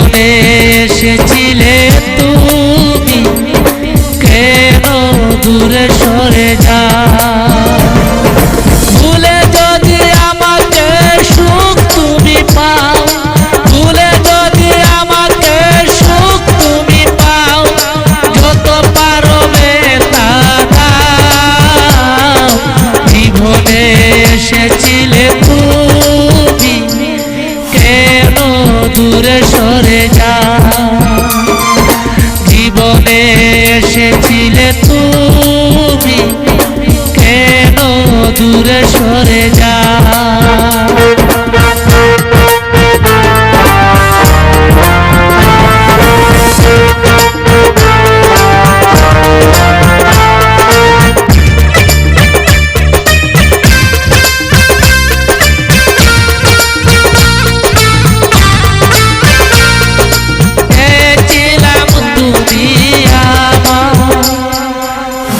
জীবনে এসেছিলে তুমি, কেন দূরে সরে যা। ভুলে যদি আমাকে সুখ তুমি পাও, ভুলে যদি আমাকে সুখ তুমি পাও, যত পারো তা দাও। জীবনে এসেছিলে তুমি, কেন দূরে সরে যা। জীবনে এসেছিলে তুমি, কেন দূরে সরে যা।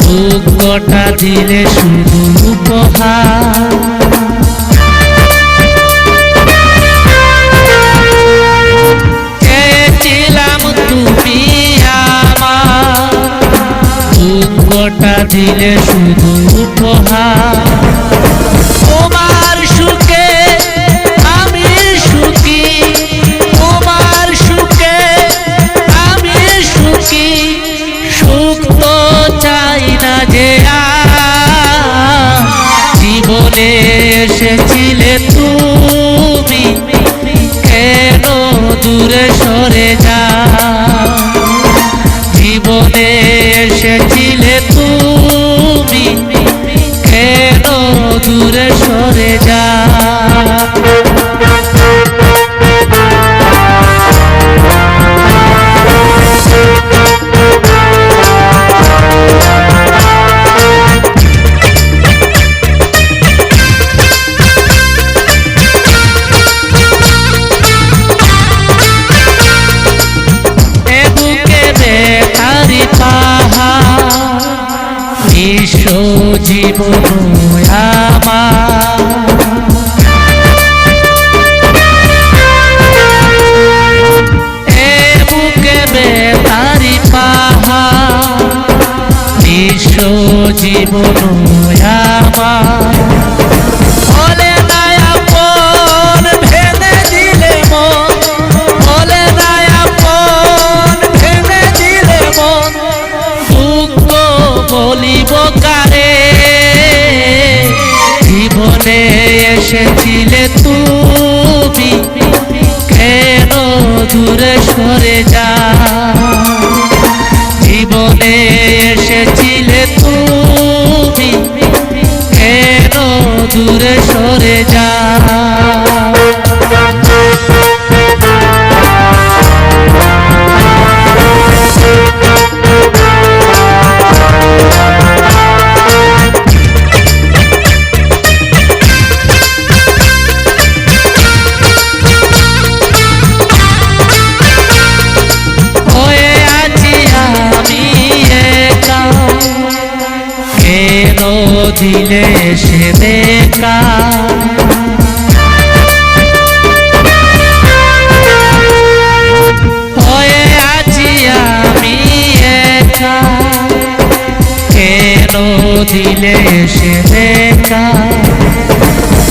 দুঃখটা দিলে শুধু উপহার, চেয়েছিলাম তুমি আমার। দুঃখটা দিলে শুধু উপহার, তোমার সুখে আমি সুখী, তোমার সুখে আমি সুখী। সুখ তো চাই না যে জীবনে এসেছিলে তুমি, কেন দূরে সরে যা। জীবনে এসেছিলে তুমি, কেন দূরে সরে যা। জীবন আমার এ বুকে বেতারি পাহাড়, বিশ্ব জীবন আমার। বলে না আপন ভেঙে দিলে মন, বলে না আপন ভেঙে দিলে মন। দুঃখ বলিব কারে, জীবনে এসেছিলে তুমি, কেন দূরে সরে যা। জীবনে এসেছিলে তুমি, কেন দূরে সরে যা। দিলে সে দেখা হয়ে আছি আমি একা, কেন দিলে সে দেখা।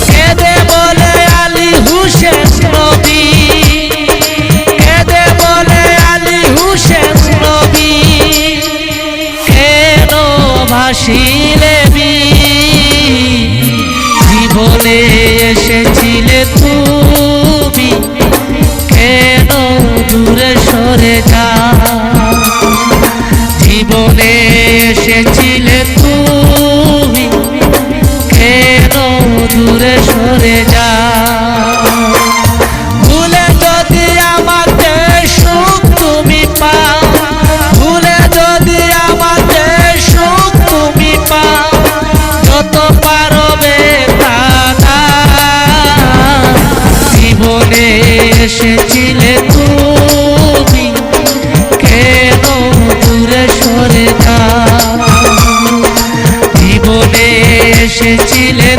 কেঁদে বলে আলী হুসেন নবী, কেঁদে বলে আলী হুসেন নবী, কেন ভাসিলে জীবনে এসেছিলে তুমি, কেন দূরে সরে যা। জীবনে এসেছিলে তুমি, কেন দূরে সরে যা। ভুলে যদি আমাকে সুখ তুমি পাও, ভুলে যদি আমাকে সুখ তুমি পাও, যত পারো জীবনে এসেছিলে তুমি, কেন দূরে সরে যা। জীবনে এসেছিলে।